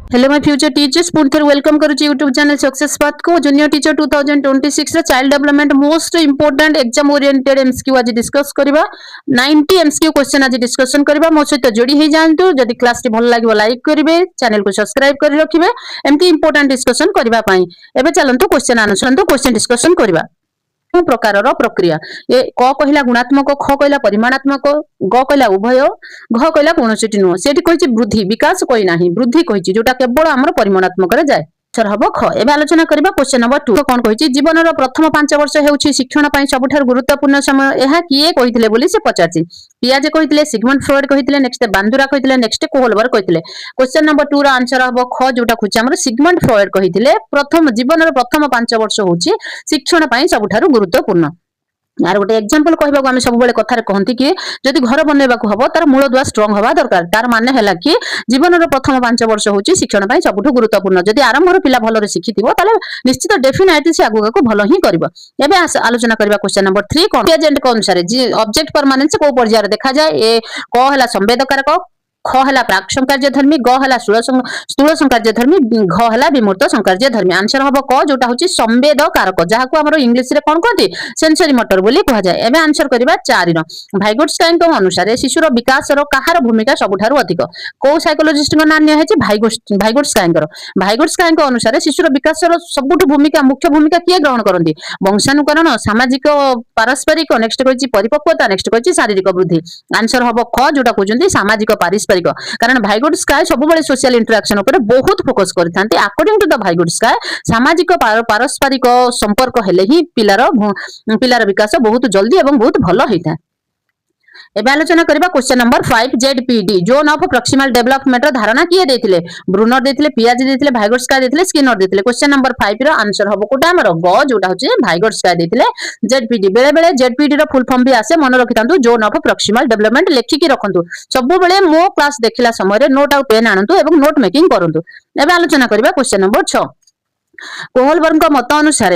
Hello my future teachers पुणी थे welcome करुच्ची यूट्यूब चैनल सक्सेस पाथ को जूनियर टीचर 2026 रे child development most important exam oriented MCQ आज डिस्कस करबा 90 एमसीक्यू क्वेश्चन आज डिस्कशन करबा मो सहित जोड़ी हे जानतु जदि क्लास टी भल लागिवो लाइक करिवे चैनल को सब्सक्राइब करि रखिबे एमती इंपोर्टेंट डिस्कशन करबा पई एबे चलंतु क्वेश्चन आंसर तो क्वेश्चन डिस्कशन करबा प्रकार प्रक्रिया ये क कहला गुणात्मक ख कहला परिमाणात्मक ग कहला उभय घ कहला कौनसी नुह से वृद्धि विकास कही ना वृद्धि कही जोटा केवल आम परिमाणात्मक जाए हम ख एवं आलोचना करबा क्वेश्चन नंबर 2 कौन कही जीवन प्रथम 5 वर्ष हेउछि शिक्षण पई सबठार गुरुत्वपूर्ण समय यह किए कहिथिले बोली से पचारछि पियाजे कहिथिले सिगमंड फ्रॉइड कहिथिले नेक्स्ट बांदुरा कहिथिले नेक्स्ट कोहलबर कहिथिले क्वेश्चन नंबर 2 रा आंसर हबो ख जोटा खुछि हमर सिगमंड फ्रॉइड कहिथिले प्रथम जीवन प्रथम 5 वर्ष होछि शिक्षण पई सबठार गुरुत्वपूर्ण यार गोटे एग्जांपल कहबा हम सब बेले कथार कहंती कि जदि घर बनैबा को हबो तार मूल दुआ स्ट्रांग हवा दरकार तार माने हैला कि जीवन रो प्रथम 5 वर्ष होची शिक्षण पई सबठु गुरुत्वपूर्ण जदि आरंभ रो पिला भलो रे शिखिथिबो ताले निश्चित डेफिनेटली से आगु को भलो ही करबो एबे आलोचना करबा क्वेश्चन नंबर 3 कोन एजेंट को अनुसार जी ऑब्जेक्ट परमानेंस को पर्याय देखा जाए ए क हैला संवेदकारक ख है प्राक संकार्य धर्मी ग है स्थूल संकार्य धर्मी घ है विमूर्त संकार्य धर्मी आंसर हम क जोटा हूँ संवेद कारक जहाँ आम इंग्लीश रे कौन कहते सेंसरी मोटर बोली कह जाए एवं आंसर करबा 4 भाइगोट्स्काई अनुसार शिशुर विकास कहार भूमिका सबुठारु अधिक कौ साइकोलोजिस्ट नाम निया भाइगोट्स्काई अनुसार शिशुर विकास सबुठ भूमिका मुख्य भूमिका किए ग्रहण करती वंशानुकरण सामाजिक पारस्परिक नेक्स्ट कही परिपक्वता नेक्स्ट कही शारीरिक वृद्धि आंसर हम ख जोटा कहते सामाजिक पारस्परिक कारण भाइगोट्स्काई सब सोशल इंटरेक्शन ऊपर बहुत फोकस करथांती अकॉर्डिंग टू द भाइगोट्स्काई सामाजिक पारस्परिक संपर्क हेले ही पिलार विकास बहुत जल्दी एवं बहुत भलो होता है एबे आलोचना करबा question number 5 ZPD zone of proximal development रो धारणा किए देथिले ब्रूनर देथिले पियाजे देथिले भाइगोट्स्काई देथिले स्किनर देथिले क्वेश्चन नंबर 5 रो आंसर हबो कोटा हमर ग जोटा होचे भाइगोट्स्काई देथिले जेडपीडी बेले बेले जेडपीडी रो फुल फॉर्म भी आसे मन रखितांतु जोन ऑफ प्रॉक्सिमल डेवलपमेंट लेखि की रखंतु सब बेले मो क्लास देखिला समय रे नोट आउट पेन आनंतु एवं नोट मेकिंग करंतु एबे आलोचना करबा क्वेश्चन नंबर 6 कोहलबर्ग मत अनुसार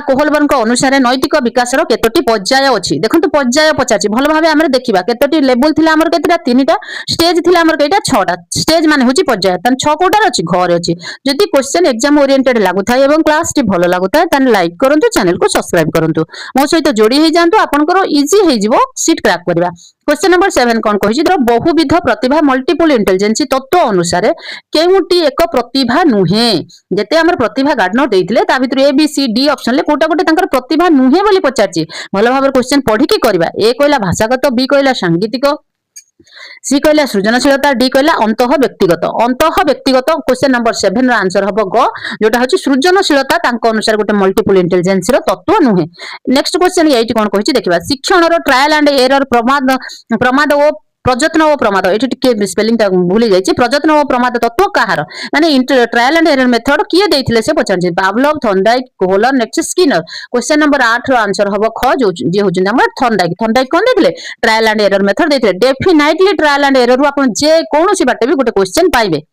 कोहलबर्ग अनुसार नैतिक विकास केतोटी पर्याय अच्छी देखो पर्याय पचार भल भाव आम देखा केतोटी लेवल थी आम के 3टा स्टेज थी आम कईटा 6टा स्टेज मान हूँ पर्याय 6 कोटार अच्छी घर अच्छी जदि क्वेश्चन एग्जाम ओरिएंटेड लगुता है क्लास टी भल लगुता है लाइक करूँ चैनल को सब्सक्राइब करूँ मो सहित जोड़ी हो जातु आपंकर इजी हो सीट क्रैक करवा क्वेश्चन नंबर 7 कौन कही बहुविध प्रतिभा मल्टीपल इंटेलिजेंस तत्व अनुसार केउटी एक प्रतिभा नुहे जेते हमर प्रतिभा गार्डनर देइथिले ता भितर A B C D option ले कोटा कोटे तांकर प्रतिभा नुहे बोली पचारची भलो भाबर क्वेश्चन पढ़ी के करबा ए कहला भाषागत बी कहला सांगीतिक सी कहला सृजनशीलता डी कहला अंतः व्यक्तिगत क्वेश्चन नंबर 7 रो आंसर हबो ग जोटा होची सृजनशीलता तांको अनुसार गोटे मल्टीपल इंटेलिजेंस रो तत्व नुहे नेक्स्ट क्वेश्चन एइटी कोन कहिची देखिबा शिक्षण रो ट्रायल एंड एरर प्रमाद ओ प्रजत्न और प्रमाद ये स्पेलिंग भूली जाइए प्रजत्न और प्रमाद तत्व कहार माने ट्रायल एंड एरर मेथड किए देथिले से पचार Pavlov Thorndike Kohler next Skinner question number 8 रो आंसर हबो ख जो जे होजन हमर थॉर्नडाइक कोन देथिले ट्रायल एंड एरर मेथड देथिले डेफिनेटली ट्रायल एंड एरर रू आपण जे कोनोसी बाटे भी गोटे क्वेश्चन पाइबे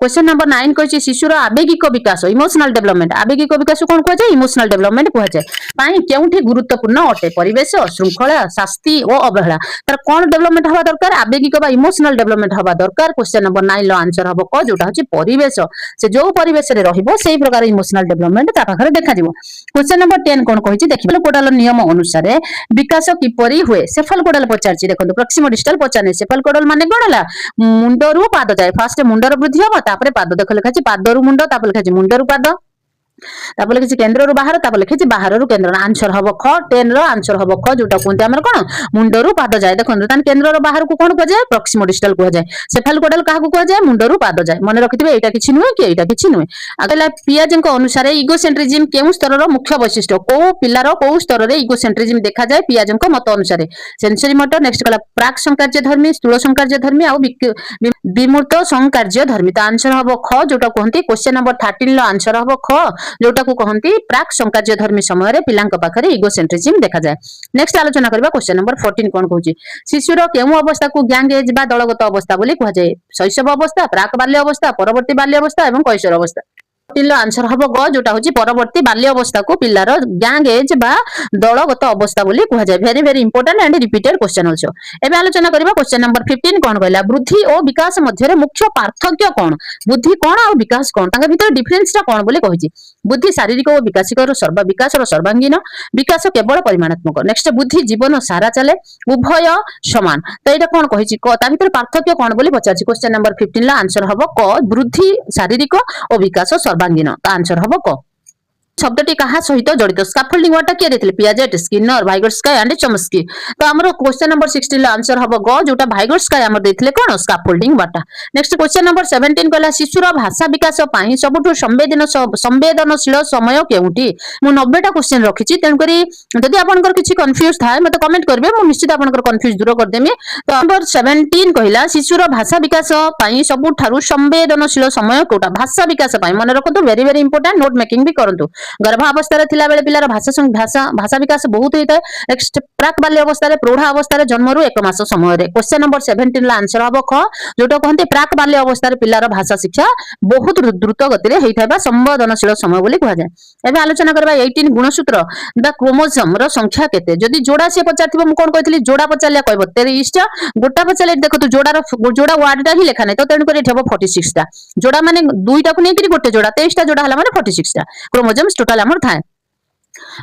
क्वेश्चन नंबर 9 कहिछि शिशुर आवेगिक विकास इमोशनल डेवलपमेंट आवेगिक विकास कोन कहै छै इमोशनल डेवलपमेंट कहै छै पाई केउठी गुरुत्वपूर्ण अटे परिवेश श्रृंखला शास्ति और अवहेला तार कोन डेवलपमेंट हवा दरकार आवेगिक बा इमोशनल डेवलपमेंट हवा दरकार क्वेश्चन नंबर 9 लो आंसर हबो क जोटा होछि परिवेश से जो परिवेश रे रहिबो सेही प्रकार इमोशनल डेवलपमेंट ता पाखरे देखा दिबो क्वेश्चन नंबर 10 कोन कहि छै देखिबो कोडाल नियम अनुसार विकास किपरि हुए सेफल कोडाल पचारछि देखंतु प्रॉक्सिमल डिस्टल पचारने सेफल कोडाल माने कोन हला मुंडरू पाद जाय फास्ट मुंडर वृद्धि तापर पाद देख लिखा पादरु मुंड तापर लिखा मुंडरू पाद तापर लिखी केन्द्र रू बाहर तापर लिखी बाहर रू केन्द्र आंसर हम ख 10 रो आंसर हम ख जोटा कहते आमर कोन मुंडरू पाद जाए देखो तान केन्द्र रो बाहर को कोन कह जाए प्रॉक्सिमल डिस्टल कह जाए सेफाल कोडाल काहा को कह जाए मुंडरू पाद जाए मन रखिथिबे एटा किछि नुहे कि एटा किछि नुहे अगला पियाजेंक अनुसार इगोसेंट्रिज्म केउ स्तर रो मुख्य वैशिष्ट्य को पिलार को स्तर रे इगोसेंट्रिज्म देखा जाए पियाजेंक मत अनुसार सेंसरी मोटर नेक्स्ट कला प्राक संकार्य धर्मी स्थूल संकार्य धर्मी आ विमूर्त संकार्य धर्मी तो आंसर हम ख जोटा कहते क्वेश्चन नंबर 13 लो आंसर हम ख जोटा को कहती प्राक संकार्य धर्मी समय पिलांक पाखरे इगोसेंट्रिज्म देखा जाए नेक्स्ट आलोचना करबा क्वेश्चन नंबर 14 कोन कहूची शिशुर केउ अवस्था को गैंग एज बा दलगत अवस्था बोली कह जाए शैशव अवस्था प्राक बाल्य अवस्था परवर्ती बाल्य अवस्था एवं कैशोर अवस्था आंसर हम ग जोटा हूँ परवर्ती बाल्य अवस्था को पिलार गैंग एज बा दलगत अवस्था बोली कह जाए very very important and repeated question also एबे आलोचना करबा क्वेश्चन नंबर 15 कोन कहला वृद्धि और विकास मध्य मुख्य पार्थक्य कोन बुद्धि कोन और विकास कोन तांका भीतर डिफरेंस टा कोन बोली कहिछि बुद्धि शारीरिक और विकास सर्वांगीन विकास केवल परिमाणात्मक नेक्स्ट बुद्धि जीवन सारा चले उभय समान तो एटा कोन कहिछि ता भीतर पार्थक्य कोन बोली पचाछि क्वेश्चन नंबर 15 ला आंसर हबो क वृद्धि शारीरिक और विकास सर्वांगीन तो आंसर हबो क शब्दटी कहा सहित जड़ित स्कैफोल्डिंग वाटा किए देथिले पियाजेट स्किनर वाइगोट्स्काय एंड चomsky तो हमरो क्वेश्चन नंबर 16 ला आंसर हबो ग जोटा वाइगोट्स्काय हमर देथिले कोन स्कैफोल्डिंग वाटा नेक्स्ट क्वेश्चन नंबर 17 कहला शिशुर भाषा विकास पई सबठु संवेदनशील समय केउटी मु 90 टा क्वेश्चन रखिछि तेन करी जदि आपनकर किछि कंफ्यूज थाए मते कमेंट करबे मु निश्चित आपनकर कंफ्यूज दूर कर देमी तो नंबर 17 कहला शिशुर भाषा विकास पई सबठु संवेदनशील समय कोटा भाषा विकास पई मन रखतो very very important note making भी करंतु गर्भावस्था थिला बेले पिलार भाषा विकास बहुत होता है नेक्स्ट प्राक बाल्य अवस्था प्रौढ़ अवस्था जन्म रु 1 मास समय क्वेश्चन नंबर 17 ला आंसर हम ख जोटा कहते प्राक बाल्य अवस्था पिलार भाषा शिक्षा बहुत द्रुत गति होता संवेदनशील समय बोली कह जाए एबे आलोचना करबा 18 गुणसूत्र द क्रोमोसोम रो संख्या केते जदि जोड़ा से पचारथिबो मु कोन कहथली जोड़ा पचारलिया कहबो 23 टा गोटा पचारले देखो तो जोड़ा वर्ड टा ही लेखा नै तो तेनु करे ठेबो 46 टा जोड़ा माने दुईटा को नै कि गोटे जोड़ा 23 टा जोड़ा हला माने 46 टा क्रोमोसोम टोटल हमर थाए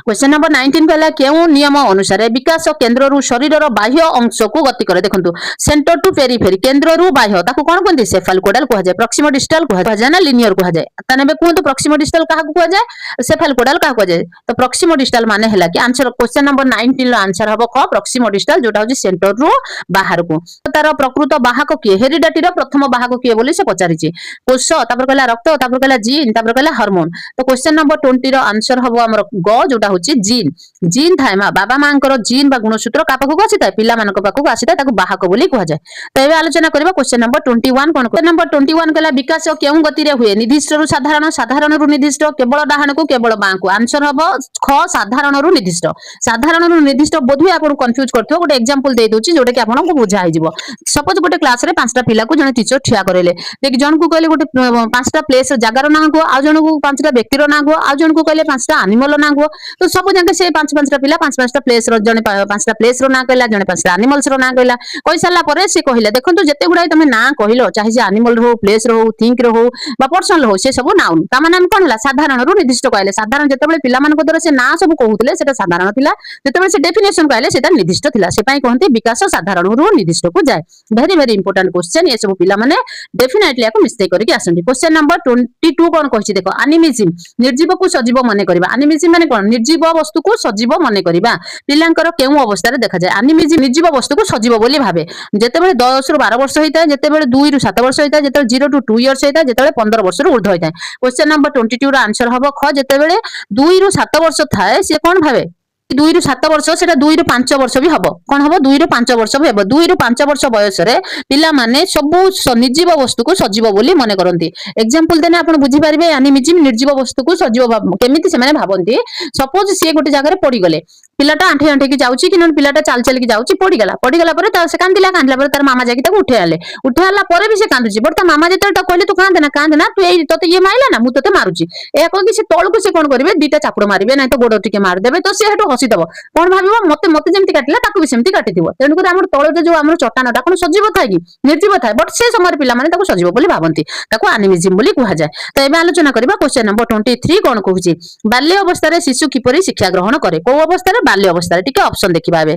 क्वेश्चन नंबर 19 कहला केउ नियम अनुसार विकास केंद्र रु शरीर रो बाह्य अंश को गति करे देखंतु सेंटर टू पेरिफेरी केंद्र रु बाह्य ताको कोन कोनती सेफालोकोडल कह जाय प्रॉक्सिमो डिस्टल कह जाय ना लिनियर कह जाय तनेबे कोंतु प्रॉक्सिमो डिस्टल काहा को कह जाय सेफालोकोडल काहा कह जाय तो प्रॉक्सिमो डिस्टल माने हला कि आंसर क्वेश्चन नंबर 19 रो आंसर हबो क प्रॉक्सिमो डिस्टल जोटा होची सेंटर रु बाहर को तार प्रकृत वाहक किए हेरिडिटी रो प्रथम वाहक किए बोली से पचारिछि कोष तापर कहला रक्त तापर कहला जीन तापर कहला हार्मोन तो क्वेश्चन नंबर 20 रो आंसर हबो हमर ग जोटा होची जीन जीन थाए मा बाबा मांकर जीन बा गुणसूत्र का पाखु आसी थाए पिला मानक पाखु आसी थाए ताको वाहक बोली कह जाय तो एबे आलोचना करबा क्वेश्चन नंबर 21 कोन क्वेश्चन नंबर 21 कहला विकास केउ गति रे हुए निर्दिष्ट रु साधारण साधारण रु निर्दिष्ट केवल डाहन को केवल बां को आंसर हबो ख साधारण रु निर्दिष्ट बोधुए आपन कंफ्यूज करथो गोटे एग्जांपल दे दोची जोटे कि आपन को बुझा आइ जिवो सपोज गोटे क्लास रे पांचटा पिला को जने टीचर ठिया करेले देख जन को कहले गोटे पांचटा प्लेस जगार ना को आ जन को पांचटा व्यक्तिर ना को आ जन को कहले पांचटा एनिमल ना को तो सब जंके से पांचटा पिला पांचटा प्लेस रो जने पांचटा प्लेस रो ना कहला जने पांचटा एनिमल्स रो ना कहला कहि साला परे से कहिला देखंतु जते गुडा तमे ना कहिलो चाहे जे एनिमल रो प्लेस रो थिंक रो बा पर्सन रो से सब नाउन ता माने हम कोन हला साधारण रो निर्दिष्ट कहले साधारण जते बेले पिला मान को द्वारा से ना सब कहउतले सेटा साधारण थिला जते बेले से डेफिनेशन कहले सेटा निर्दिष्ट थिला से पई कहंती विकास साधारण रो निर्दिष्ट को जाय वेरी वेरी इंपोर्टेंट क्वेश्चन ये सब पिला माने डेफिनेटली याको मिस्टेक करके आसंती क्वेश्चन नंबर 22 कोन कहछि देखो एनिमिज्म निर्जीव को सजीव माने करबा एनिमिज्म माने कोन निर्जीव वस्तु को सजीव माने करबा पिलांकर केउ अवस्था रे देखा जाय एनिमिज्म निर्जीव वस्तु को सजीव बोली भाबे जते बेले 10 रु 12 वर्ष होइता जते बेले 2 रु 7 वर्ष होइता जते 0 टू 2 इयर्स होइता जते बेले 15 वर्ष रु ऊर्ध्व होइता क्वेश्चन नंबर 22 रा आंसर हबो ख जते बेले 2 रु 7 वर्ष थाए से कोन भाबे 2 रु 7 वर्ष सेटा 2 रु 5 वर्ष भी हबो कोन हबो 2 रु 5 वर्ष भी हबो 2 रु 5 वर्ष बयस रे पिला माने सबु निर्जीव वस्तु को सजीव बोली माने करंती एग्जांपल देने आपण बुझी परिबे एनिमिज्म निर्जीव वस्तु को सजीव केमिति से माने भाबंती सपोज से गोटे जगह रे पड़ी गले पिलाटा आंठे आंठे की जाउची कि नन पिलाटा चाल चाल की जाउची पड़ी गला परे ता से कांदिला परे तार मामा जाकी ताको उठे आला परे भी से कांदुची बट ता मामा जेते ता कहले तू कांद ना तू ए तते ये माइला ना मु तते मारुची ए को कि से तळ को से कोन करबे दीटा चापुड़ मारिबे नै तो गोड़ टिके मार देबे तो से हेटो हसी दबो कोन भाबिबो मते मते जेमति काटिला ताको भी सेमति काटि दिबो तेनु कर हमर तळ जो हमर चट्टानटा कोन सजीव थाय कि निर्जीव थाय बट से समय पिला माने ताको सजीव बोली भाबंती ताको एनिमिज्म बोली कहा जाय तो एबे आलोचना करबा क्वेश्चन नंबर 23 कोन कहूची बाल्य अवस्था रे शिशु किपरि शिक्षा ग्रहण करे को अवस्था रे बाल्य अवस्था रे टिके ऑप्शन देखिबा बे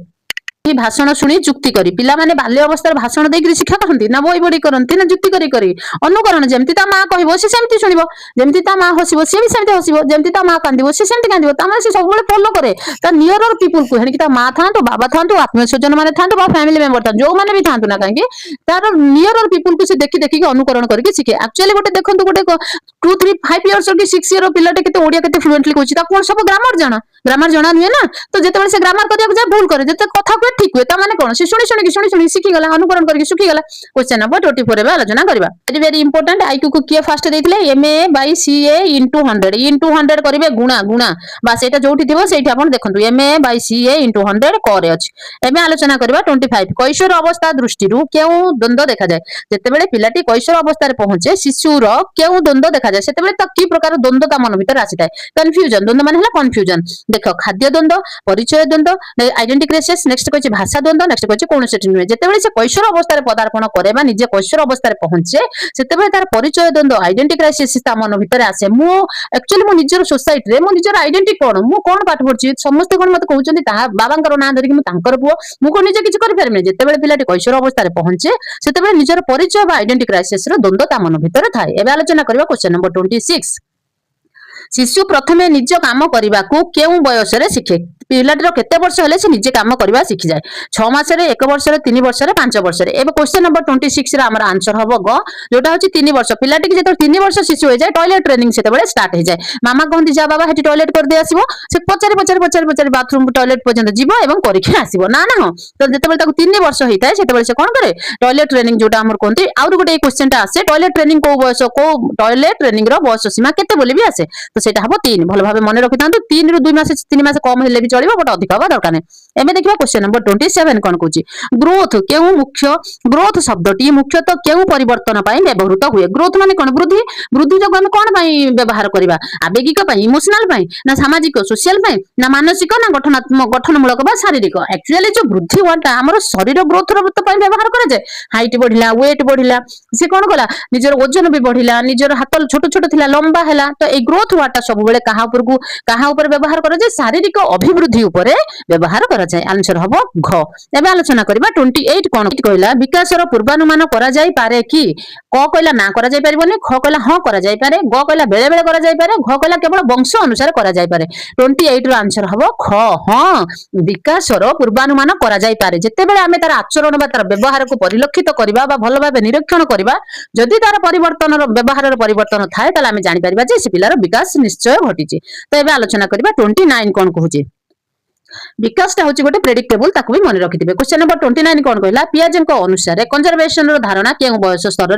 भाषण शुणी जुक्ति करी पिला माने बाल्य अवस्था भाषण देकरी शिक्षा करंती ना बोई बोडी करंती ना जुक्ति करी अनुकरण जेमति ता मां कहबो से सेमति सुनिबो जेमति ता मां हसिबो से भी सेमति हसिबो जेमति ता मां कांदिबो से सेमति कांदिबो ता माने से सब बेले फॉलो करे ता नियरर पीपल को हेनि कि ता मां थांतो बाबा थांतो आत्मीय स्वजन माने थांतो बा फैमिली मेंबर था जो माने भी थांतो ना कांगे तार नियरर पीपल को से देखि देखि के अनुकरण करके शिखे एक्चुअली गोटे देखंतु गोटे 2 3 5 इयर्स की 6 इयर पिलाटे केते ओडिया केते फ्लुएंटली कहछि ता कोन सब ग्रामर जाना नुहे ना तो जेते बेले से ग्रामर करिया जाय भूल करे जेते कथा कहे ठीक हुए माने कौन से शुणी शुणी शिखी गला अनुकरण करके सुखी गला क्वेश्चन नंबर 24 रे आलोचना करबा वेरी इंपोर्टेंट आईक्यू को किए फास्ट देथिले एमए बाय सीए इनटू 100 करिवे गुणा गुणा बस एटा जोठी थिबो सेठी आपण देखंतु एमए बाय सीए इनटू 100 करे अछि एमे आलोचना करबा 25 कैशोर अवस्था दृष्टि रु केउ द्वंद्व देखा जाय जेतेबेले पिलाटी कैशोर अवस्था रे पहुंचे शिशुर केउ द्वंद्व देखा जाय सेतेबेले त की प्रकार द्वंद्व ता मन भीतर आसी थाए कंफ्यूजन द्वंद्व माने हला कंफ्यूजन देखो खाद्य द्वंद्व परिचय द्वंद्व आइडेंटिटी क्राइसिस नेक्स्ट कहछि भाषा द्वंद्व नेक्स्ट कहछि कोन सेठी नुहे जेतेबेले से कैशोर अवस्था रे पदार्पण करे बा निजे कैशोर अवस्था रे पहुंचे सेतेबेले तार परिचय द्वंद्व आइडेंटिटी क्राइसिस ता मन भीतर आसे मु एक्चुअली मु निजर सोसाइटी रे मु निजर आइडेंटिटी कोन मु कोन पाठ पढछि समस्त कोन मते कहउचंदी ता बाबांकर ना धरि कि मु तांकर पुओ मु कोन निजे किछ करि परमे जेतेबेले पिलाटी कैशोर अवस्था रे पहुंचे सेतेबेले निजर परिचय बा आइडेंटिटी क्राइसिस रो द्वंद्व ता मन भीतर थाए एबे आलोचना करबा क्वेश्चन नंबर 26 शिशु प्रथमे निज काम करने को केउ बयस रे शिखे पिलाटर केते वर्ष हेले से निजे काम करबा शिखि जाय 6 मास रे 1 वर्ष रे 3 वर्ष रे 5 वर्ष रे एबे क्वेश्चन नंबर 26 रे हमर आंसर हबो ग जोटा होची 3 वर्ष पिलाटी के जेतो 3 वर्ष शिशु हो जाय टॉयलेट ट्रेनिंग सेते बेले स्टार्ट हो जाय मामा कहंती जा बाबा हेटी टॉयलेट कर दे आसीबो से पचारि बाथरूम टॉयलेट पर्यंत जीवो एवं करिके आसीबो ना ना तो जेते बेले ताको 3 वर्ष होइताय सेते बेले से कोन करे टॉयलेट ट्रेनिंग जोटा हमर कहंती आउर गोटे क्वेश्चन ता आसे टॉयलेट ट्रेनिंग को बयस को टॉयलेट ट्रेनिंग रो बयस सीमा केते बोली भी आसे तो सेटा हबो 3 भलो भाबे मन रखितांतु 3 रु 2 मास 3 मास कम हेले भी चलिबो बट अधिक हबा दरकार नै एमे देखिबा क्वेश्चन नंबर 27 कोन कहूची ग्रोथ केउ मुख्य ग्रोथ शब्दटी मुख्यतः केउ परिवर्तन पई व्यवहृत हुए ग्रोथ माने कोन वृद्धि वृद्धि जग हम कोन पई व्यवहार करबा आवेगिक पई इमोशनल पई ना सामाजिक सोशल पई ना मानसिक ना गठनात्मक गठनमूलक बा शारीरिक एक्चुअली जो वृद्धि वर्ड हमर शरीर ग्रोथ रो पई व्यवहार करे जे हाइट बढ़िला वेट बढ़िला से कोन कला निजर वजन भी बढ़िला निजर हाथ छोट छोट थिला लंबा हैला तो ए ग्रोथ वर्ड सब बेले कहा ऊपर व्यवहार करे जे शारीरिक अभिवृद्धि ऊपर व्यवहार करा जाय आंसर हबो घ एबे आलोचना करबा 28 कोन कहला विकास रो पूर्वानुमान करा जाय पारे कि क कहला ना करा जाय परिबोनी ख कहला ह करा जाय पारे ग कहला बेले बेले करा जाय पारे घ कहला केवल वंश अनुसार करा जाय पारे 28 रो आंसर हबो ख ह विकास रो पूर्वानुमान करा जाय पारे जते बेले हमें तार आचरण बा तार व्यवहार को परिलक्षित करबा बा भलो भाबे निरीक्षण करबा जदि तार परिवर्तन रो व्यवहार रो परिवर्तन थाए ताले हमें जानि परिबा जे से पिलार विकास निश्चय घटिछि तो एबे आलोचना करबा 29 कोन कहूची विकास ता होची गोटे प्रेडिक्टेबल ताकू भी मन रखिथिबे क्वेश्चन नंबर 29 कोन कहला पियाजेन को अनुसार कंजर्वेशन रो धारणा केउ बयस स्तर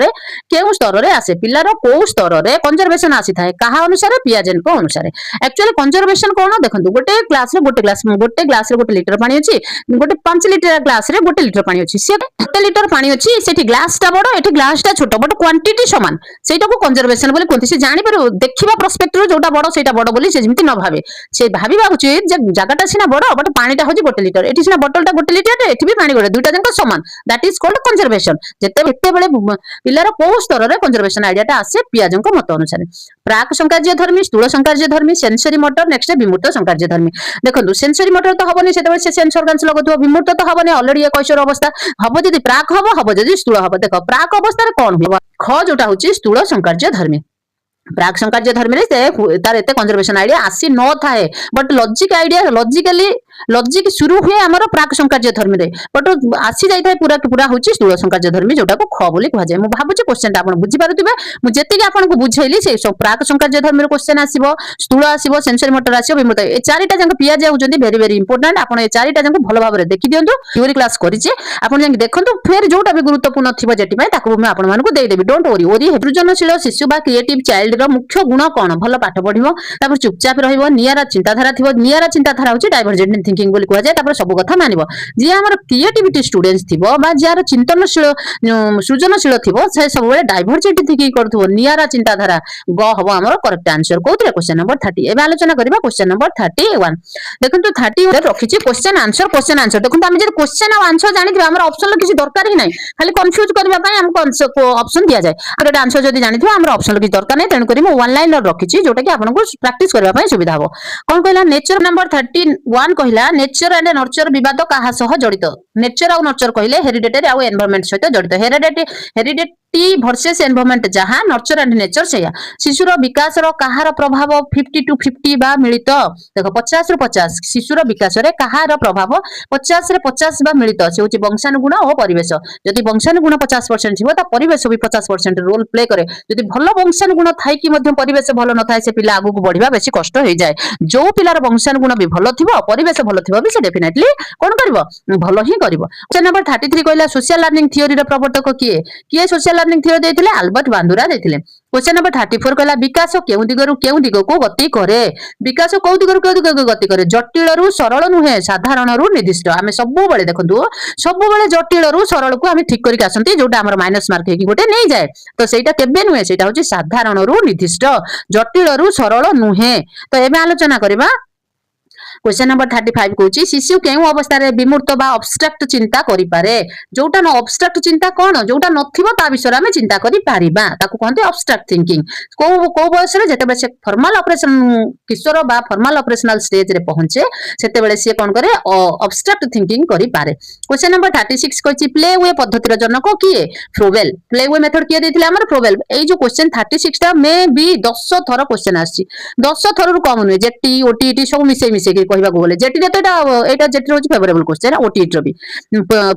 रे आसे पिलार को स्तर रे कंजर्वेशन आसी थाए कहा अनुसार पियाजेन को अनुसार एक्चुअली कंजर्वेशन कोन देखंतु गोटे ग्लास रे गोटे लीटर पानी अछि गोटे 5 लीटर ग्लास रे गोटे लीटर पानी अछि से गोटे लीटर पानी अछि सेठी ग्लास ता बडो एठी ग्लास ता छोटो बट क्वांटिटी समान सेटा को कंजर्वेशन बोली कोनति से जानि पर देखिबा पर्सपेक्टिव रो जोटा बडो सेटा बडो बोली से जेमिति न भाबे से भाबिबा उचित जे जगाटा सिना बडो बट पानी ता होजी गोटे लीटर एठी सिना बोतल ता गोटे लीटर एठी भी पानी गोटे दुटा जंक समान दैट इज कॉल्ड कंजर्वेशन जेते बेले पिलार को स्तर रे कंजर्वेशन आइडिया ता आसे पियाजंक मत अनुसार प्राक संकार्य धर्मी स्थूल संकार्य धर्मी सेंसरी मोटर नेक्स्ट विमूर्त संकार्य धर्मी देखंतु सेंसरी मोटर तो हबनी सेते बेले से सेंस ऑर्गन्स लगथो विमूर्त तो हबनी ऑलरेडी ए कैशोर अवस्था हबो जदी प्राक हबो जदी स्थूल हबो देखो प्राक अवस्था रे कोन हो ख जोटा होची स्थूल संकार्य धर्मी प्राक संकार्य धर्मी रे तार एते कंजर्वेशन आइडिया आसी न थाए बट लॉजिक आइडिया लॉजिक शुरू हुए हमर प्राक संकार्य धर्मी रे बट आसी जाई थाए पूरा होची स्थूल संकार्य धर्मी जोटा को ख बोली कहै जाय मु भाबुची क्वेश्चन ता आपण बुझी पारुथिबे मु जेति के आपण को बुझैली से प्राक संकार्य धर्मी रे क्वेश्चन आसीबो स्थूल आसीबो सेंसरी मोटर आसीबो विमूर्त ए चारिटा जंक पिया जाय होजंदी वेरी वेरी इंपोर्टेंट आपण ए चारिटा जंक भलो भाबरे देखि दियंतु थ्योरी क्लास करिचे आपण जंक देखंतु फेर जोटा भी गुरुत्वपूर्ण थिबो जेति पय ताको मैं आपण मानको देई देबी डोंट वरी ओरी सृजनशील शिशु बा क्रिएटिव चाइल्ड रो मुख्य गुण कोन भलो पाठ पढिबो तापर चुपचाप रहिबो नियारा चिंताधारा थिबो नियारा चिंताधारा होची डाइवर्जेंट थिंकिंग बोली कहै जाय तापर सब कथा मानिबो जे हमर क्रिएटिविटी स्टूडेंट्स थिबो बा जार चिंतनशील सृजनशील थिबो से सब बेले डाइवर्जेंट थिंकिंग करथबो नियारा चिंताधारा ग हबो हमर करेक्ट आंसर कोथरे क्वेश्चन नंबर 30 एबे आलोचना करबा क्वेश्चन नंबर 31 देखंतु 30 रखिछि क्वेश्चन आंसर देखंतु हम जे क्वेश्चन आ आंसर जानिथिबा हमर ऑप्शन ल किछि दरकार ही नै खाली कंफ्यूज करबा पय हमको ऑप्शन दिया जाय अगर आंसर जदी जानिथिबा हमर ऑप्शन ल किछि दरकार नै तेनु करी मु वन लाइन रखिछि जोटा कि आपनको प्रैक्टिस करबा पय सुविधा हो कोन कहला नेचर नंबर 31 कहला नेचर एंड नर्चर विवाद काहा सह जड़ित नेचर आ नर्चर कहले हेरिडिटरी आ एनवायरनमेंट सहित जड़ित हेरिडिटी सोसाइटी वर्सेस एनवायरनमेंट जहाँ नर्चर एंड नेचर से शिशुर विकास कहार प्रभाव 50 टू 50 बा मिलित देख 50 रु 50 शिशुर विकास रे कहार प्रभाव 50 रे 50 बा मिलित से होची वंशानुगुण और परिवेश जदि वंशानुगुण 50% थिबो ता परिवेश भी 50% रोल प्ले करे जदि भल वंशानुगुण थाई कि मध्य परिवेश भल न थाए से पिला आगु को बढ़िबा बेसी कष्ट हो जाए जो पिलार वंशानुगुण भी भल थिबो परिवेश भल थिबो भी से डेफिनेटली कोन करबो भल ही करबो। क्वेश्चन नंबर 33 कहला सोशल लर्निंग थ्योरी रो प्रवर्तक किए किए सोशल लर्निंग थ्योरी देथिले अल्बर्ट बांदुरा देथिले। क्वेश्चन नंबर 34 कहला विकास केउ दिग को गति करे विकास कौ दिगरु केउ दिग को गति करे जटिल रु सरल नुहे साधारण रु निर्दिष्ट आमे सबु बेले देखंतु सबु बेले जटिल रु सरल को आमे ठीक करिक आसंती जोटा हमर माइनस मार्क हेकी गोटे नै जाय तो सेटा केबे नुहे सेटा होची साधारण रु निर्दिष्ट जटिल रु सरल नुहे। तो एबे आलोचना करबा क्वेश्चन नंबर 35 कहूची शिशु केउ अवस्था रे विमूर्त बा अब्स्ट्रैक्ट चिंता करि पारे जोटा न अब्स्ट्रैक्ट चिंता कोन जोटा नथिबो ता विषय रे हम चिंता करि पारिबा ताकू कहते अब्स्ट्रैक्ट थिंकिंग को बयस रे जेते से फॉर्मल ऑपरेशन किशोर बा फॉर्मल ऑपरेशनल स्टेज रे पहुंचे सेते बेले से कोन करे अब्स्ट्रैक्ट थिंकिंग करि पारे। क्वेश्चन नंबर 36 कहूची प्ले वे पद्धति रो जनक किए फ्रोवेल प्ले वे मेथड किए देथिले हमर फ्रोवेल ए जो क्वेश्चन 36 टा मे बी 10 थर क्वेश्चन आसी 10 थर रु कम नुए जेटी ओटीटी सब मिसे कहबा बोले जेटी रे तो एटा जेटी रोज फेवरेबल क्वेश्चन ओटीटी रो भी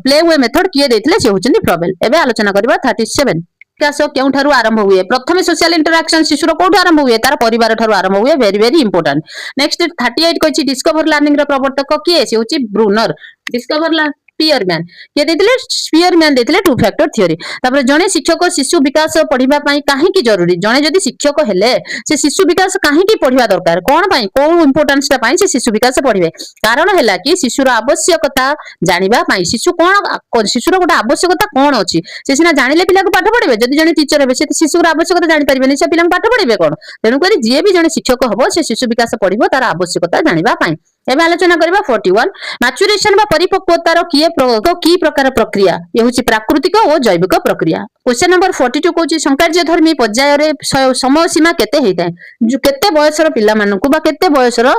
प्ले वे मेथड किए देथिले से होचंदी फ्रोवेल। एबे आलोचना करबा 37 विकास केउ ठारू आरंभ हुए प्रथम सोशल इंटरैक्शन शिशुर कोठू आरंभ हुए तार परिवार ठारू आरंभ हुए वेरी वेरी इंपोर्टेंट। नेक्स्ट 38 कहछि डिस्कवर लर्निंग रो प्रवर्तक किए से होछि ब्रूनर डिस्कवर स्पीयरमैन ये देथिले स्पीयरमैन देथिले टू फैक्टर थ्योरी। तापर जने शिक्षक शिशु विकास पढिबा पई काहे की जरूरी जने जदी शिक्षक हेले से शिशु विकास काहे की पढिबा दरकार कोन पई को इंपोर्टेंस ता पई से शिशु विकास पढिबे कारण हैला कि शिशुर आवश्यकता जानिबा पई शिशु कोन शिशुर गोटा आवश्यकता कोन अछि से सिना जानिले पिला को पाठ पढिबे जदी जने टीचर हेबे से शिशुर आवश्यकता जानि परिबेनी से पिला को पाठ पढिबे कोन तेनु करी जे भी जने शिक्षक हबो से शिशु विकास पढिबो तार आवश्यकता जानिबा पई। एबे आलोचना करबा 41 मैच्योरेशन बा परिपक्वतार की प्रकार प्रक्रिया ये होची प्राकृतिक और जैविक प्रक्रिया। क्वेश्चन नंबर 42 कहूची संकार्य धर्मी पर्याय रे समय सीमा केते हेताय जो केते बयसर पिला मानकु बा केते बयसर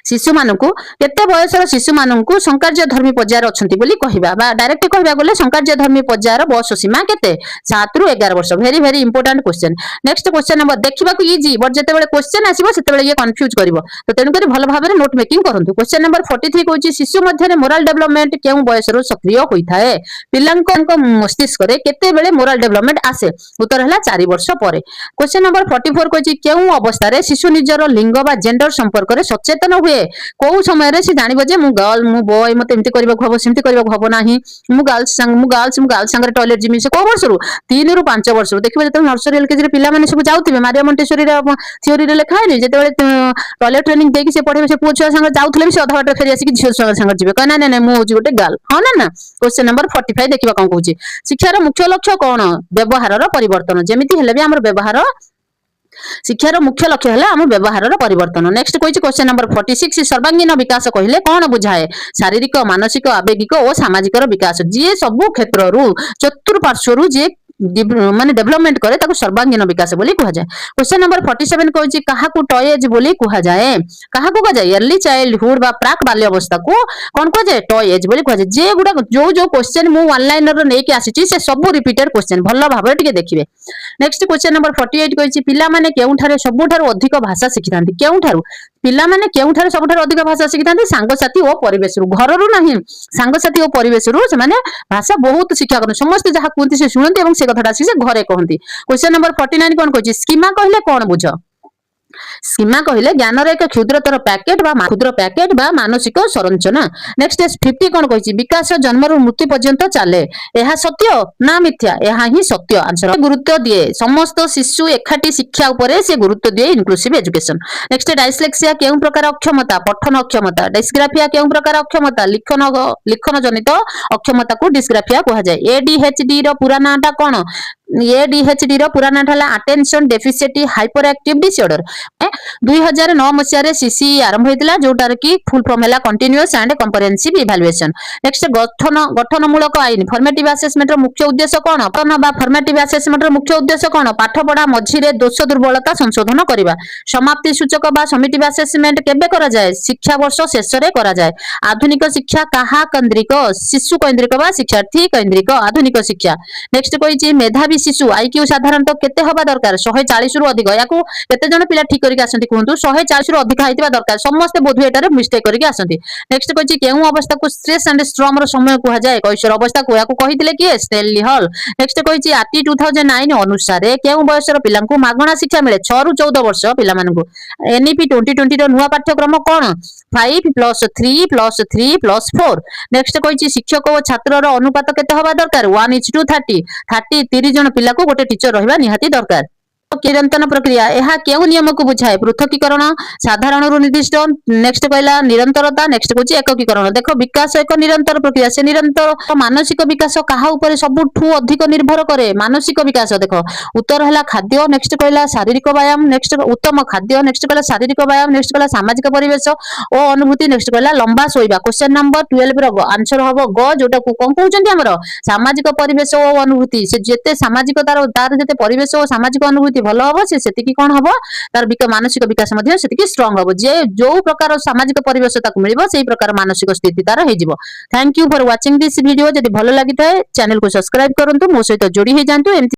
शिशु मानकु केते बयसर शिशु मानकु संकार्य धर्मी पर्याय अछंती बोली कहिबा बा डायरेक्ट कहिबा गले संकार्य धर्मी पर्याय बयस सीमा केते 7 रु 11 वर्ष very very important question. Next question number देखिबा को इजी बट जते बेले क्वेश्चन आसीबो सेते बेले ये कंफ्यूज करिवो तो तेनु करी भलो भाबरे नोट मेकिंग करंतु। क्वेश्चन नंबर 43 कहूची शिशु मध्य रे मोरल डेवलपमेंट केउ बयस रु सक्रिय होई थाए पिलांको मस्तिष्क रे केते बेले मोरल डेवलपमेंट आसे उत्तर हला 4 वर्ष परे। क्वेश्चन नंबर 44 कहूची केउ अवस्था रे शिशु निजर लिंग बा जेंडर संपर्क रे सचेतन हुए को समय रे से जानिबो जे मु गर्ल मु बॉय मते एमति करबा हबो सेमति करबा हबो नाही मु गर्ल्स संग टॉयलेट जिमी से को वर्ष रु 3 रु 5 वर्ष रु देखिबे जते नर्सरी एलकेजी रे पिला माने सब जाउतिबे मारिया मोंटेसोरी रे थ्योरी रे लिखा है जते बेले टॉयलेट ट्रेनिंग देकी से पढे से पुओ छुआ संग जाउथले भी से अधा बाटे फेरी आसी कि झियो छुआ संग जिबे कहना नै मु होची गोटे गर्ल हां ना क्वेश्चन नंबर 45 देखिबा कोन कहूची शिक्षार मुख्य लक्ष्य कोन व्यवहार रो परिवर्तन जेमिति हेले भी हमर व्यवहार शिक्षार मुख्य लक्ष्य है आम व्यवहार परिवर्तन। नेक्स्ट कहछि क्वेश्चन नंबर 46 सर्वांगीन विकास कहले कौन बुझाए शारीरिक मानसिक आवेगिक और सामाजिक विकास जी सबु क्षेत्र रु चतुर्पार्श्व जे माने डेवलपमेंट करे ताको सर्वांगीन विकास बोली कहा जाए। क्वेश्चन नंबर 47 कहछि काहाकू टॉय एज बोली कहा जाए काहाकू कहा जाए अर्ली चाइल्डहुड बा प्राक बाल्य अवस्था को कोन कहा जाए टॉय एज बोली कहा जाए। जे गुडा जो क्वेश्चन मु वन लाइनर रो नेकी आसीची से सब रिपीटेड क्वेश्चन भलो भाबरे टिके देखिबे। नेक्स्ट क्वेश्चन नंबर 48 कहछि पिला माने केउठारे सबुठारो अधिक भाषा शिखितांती केउठारो पिला माने केउठारे सबुठारो अधिक भाषा शिखितांती सांगसाथी ओ परिवेश रु घर रु नाही सांगसाथी ओ परिवेश रु से माने भाषा बहुत शिक्षा करन समस्त जहा कुंती से सुनंती एवं से कथाटा से घरे कहंती। क्वेश्चन नंबर 49 कोन कहछि स्कीमा कहले कोन बुझ स्कीमा कहले ज्ञान रे एक क्षुद्रतर पैकेट बा मानसिक संरचना। नेक्स्ट 50 कोन कहछि विकास जन्म रु मृत्यु पर्यंत चले एहा सत्य ना मिथ्या एहा ही सत्य आंसर गुरुत्व दिए समस्त शिशु एकाठी शिक्षा उपरे से गुरुत्व दिए इनक्लूसिव एजुकेशन। नेक्स्ट डायस्लेक्सिया केउ प्रकार अक्षमता पठन अक्षमता डिस्ग्राफिया केउ प्रकार अक्षमता लिखन जनित अक्षमता को डिस्ग्राफिया कहा जाए। एडीएचडी रो पूरा नाटा कोन ADHD ର पूरा नाम हला attention deficit hyperactive disorder 2009 मसिया सीसी आरंभ होइतिला जोटार की फुल फॉर्म हला continuous and comprehensive evaluation. Next गठनमूलक आईन फॉर्मेटिव असेसमेंट रो मुख्य उद्देश्य कोन बा फॉर्मेटिव असेसमेंट रो मुख्य उद्देश्य कोन पाठ पढ़ा मझिरे दोष दुर्बलता संशोधन करबा। समाप्ति सूचक बा समिटिव असेसमेंट केबे करा जाय शिक्षा वर्ष शेष रे करा जाय। आधुनिक शिक्षा कहा केंद्रिक शिशु केंद्रिक बा शिक्षार्थी केंद्रिक आधुनिक शिक्षा। नेक्स्ट कहिछि मेधावी शिशु आईक्यू साधारणतः केते हबा दरकार 140 रु अधिक याकू केते जण पिला ठीक करिक आसंती कहंतु 140 रु अधिक हाइतिबा दरकार समस्त बोधु एटारे मिस्टेक करिक आसंती। नेक्स्ट कहिछि केउ अवस्था को स्ट्रेस एंड स्ट्रॉम रो समय कुहा जाय कैशोर अवस्था को याकू कहितले कि स्टेनली हॉल। नेक्स्ट कहिछि आरटी 2009 अनुसार केउ बयसर पिलांकु मागणा शिक्षा मिले 6 रु 14 वर्ष पिला मानकु। एनईपी 2020 रो नुवा पाठ्यक्रम कोन 5+3+3+4। नेक्स्ट कहिछि शिक्षक और छात्र रो अनुपात केते हबा दरकार 1:30 30 जण पिला को गोटे टीचर रहबा निहाती दरकार। निरंतर प्रक्रिया यह केउ नियम को बुझाए पृथकीकरण साधारण रु निर्दिष्ट। नेक्स्ट कहला निरंतरता। नेक्स्ट कहछि एककीकरण। देखो विकास एक निरंतर प्रक्रिया से निरंतर मानसिक विकास कहा ऊपर सबठू अधिक निर्भर करे मानसिक विकास। देखो उत्तर हला खाद्य। नेक्स्ट कहला शारीरिक व्यायाम। नेक्स्ट उत्तम खाद्य। नेक्स्ट कहला शारीरिक व्यायाम। नेक्स्ट कहला सामाजिक परिवेश और अनुभूति। नेक्स्ट कहला लंबा सोइबा। क्वेश्चन नंबर 12 रो आंसर हबो ग जोटा को कोन कहउचंती हमरो सामाजिक परिवेश और अनुभूति। से जेते सामाजिक तार जेते परिवेश और सामाजिक अनुभूति भलो हबो से सेतिकी कोन हबो तार मानसिक विकास मध्ये सेतिकी स्ट्रांग हबो। जे जो प्रकार सामाजिक परिवेश ताकू मिलिबो सेही प्रकार मानसिक स्थिति तार हे जिवो। Thank you for watching this video. जदि भलो लागि थाए चैनल को सब्सक्राइब करंतु मो सहित जोडी हे जानतु।